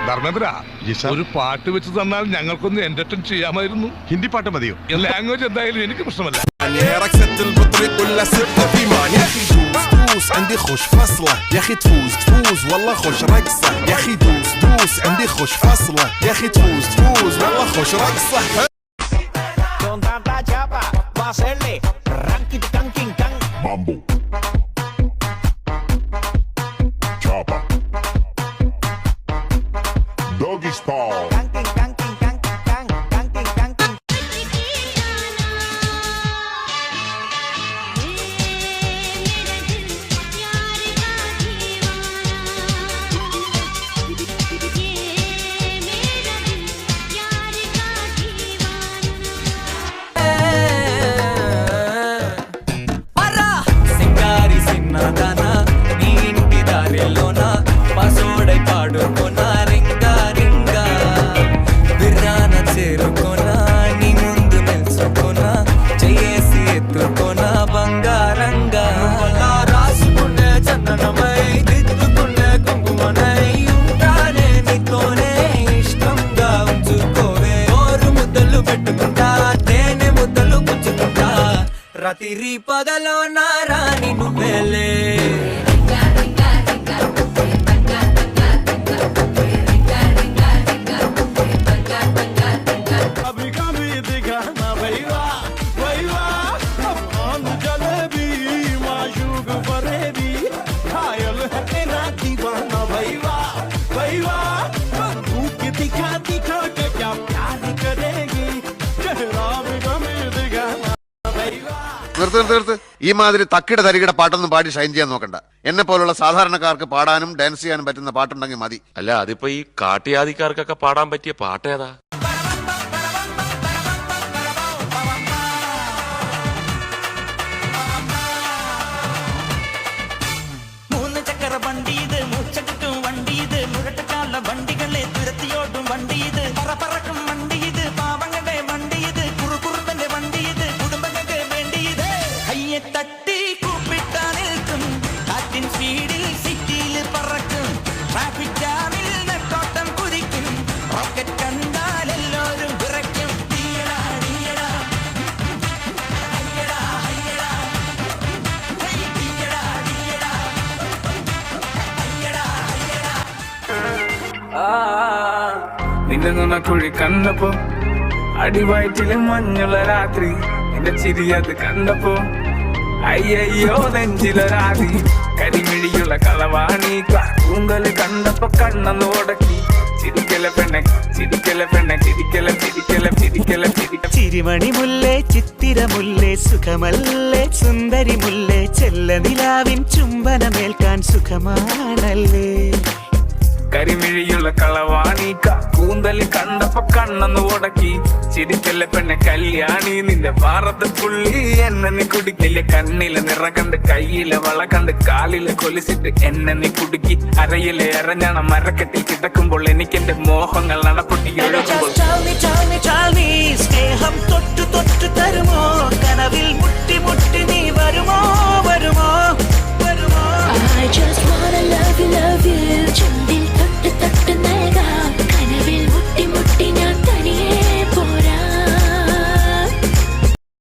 ധർമ്മേന്ദ്ര, ഒരു പാട്ട് വെച്ച് തന്നാൽ ഞങ്ങൾക്കൊന്ന് എന്റർടൈൻ ചെയ്യാമായിരുന്നു. ഹിന്ദി പാട്ട് മതിയോ? ലാംഗ്വേജ് എന്തായാലും എനിക്ക് പ്രശ്നമല്ല. عندي خوش فصلة يا اخي تفوز والله خوش رقصة يا اخي دوس عندي خوش فصلة يا اخي تفوز والله خوش رقصة con tanta chapa va a hacerle ranking ranking kang mambo chapa doggy style రాత్రి పగలో నారాని నువ్వేలే നിർത്ത്. ഈ മാതിരി തക്കിട തരികിട പാട്ടൊന്നും പാടി ഷൈൻ ചെയ്യാൻ നോക്കണ്ട. എന്നെ പോലുള്ള സാധാരണക്കാർക്ക് പാടാനും ഡാൻസ് ചെയ്യാനും പറ്റുന്ന പാട്ടുണ്ടെങ്കിൽ മതി. അല്ല, അതിപ്പോ ഈ കാട്ടിയാദിക്കാർക്കൊക്കെ പാടാൻ പറ്റിയ പാട്ടേതാ? മൂന്ന് ചക്കര വണ്ടി ഇത്, മുച്ചക്കും വണ്ടി ഇത്, മുരട്ടക്കാല വണ്ടികളെ തുരത്തിയോട്ടും വണ്ടി ഇത്, പറക്കും വണ്ടി ഇത്, പാവങ്ങളുടെ വണ്ടി ഇത്, കുറുകുറുമ്പന്റെ വണ്ടി ഇത്, കുടുംബങ്ങൾക്ക് വേണ്ടി ഇത്. കയ്യെ തട്ടി കൂപ്പിട്ടാ നിൽക്കും, കാറ്റിൻ സ്പീഡിൽ സിറ്റിയിൽ പറക്കും, ട്രാഫിക് ജാമിൽ നെട്ടോട്ടം കുതിക്കും, റോക്കറ്റ് കണ്ടാൽ എല്ലാവരും വിറയ്ക്കും. തീയടാ തീയടാ അയ്യടാ അയ്യടാ തീയടാ തീയടാ അയ്യടാ അയ്യടാ. നിന്റെ നുണക്കുഴി കണ്ടപ്പോ അടിവയറ്റിലും മഞ്ഞുള്ള രാത്രി, നിന്റെ ചിരി അത് കണ്ടപ്പോ അയ്യോ നെഞ്ചിലൊരാതി, കരിമിഴിയുള്ള കളവാണി കൂന്തല് കണ്ടപ്പോ കണ്ണന്ന് ഉടക്കി, ചിരിക്കല പെണ്ണെ ചിരിക്കല പെണ്ണെ ചിരിക്കല ചിരിക്കല ചിരിക്കല ചിരിക്കല. ചിരിമണി മുല്ലേ ചിത്തിരമുല്ലേ സുഖമല്ലേ സുന്ദരി മുല്ലേ, ചെല്ല നിലാവിൻ ചുംബനമേൽക്കാൻ സുഖമാണല്ലേ. കരിമിഴിയുള്ള കളവാണി കൂന്തല് കണ്ടപ്പോ കണ്ണന്ന് ഉടക്കി, ചിരിക്കല്ല പെണ്ണെ കല്യാണി നിന്റെ ഭാരത പുള്ളി, എന്നെ നീ കുടിക്കില്ല. കണ്ണിലെ നിറ കണ്ട് കയ്യിലെ വള കണ്ട് കാലിലെ കൊലിച്ചിട്ട് എന്നെ നീ കുടുക്കി, അരയിലെ അരഞ്ഞാണ മരക്കെട്ടിൽ കിടക്കുമ്പോൾ എനിക്കെന്റെ മോഹങ്ങൾ അണപ്പൊട്ടി ഒഴുകുമ്പോൾ സ്നേഹം തൊട്ടു തൊട്ടു തരുമോ കനവിൽ മുട്ട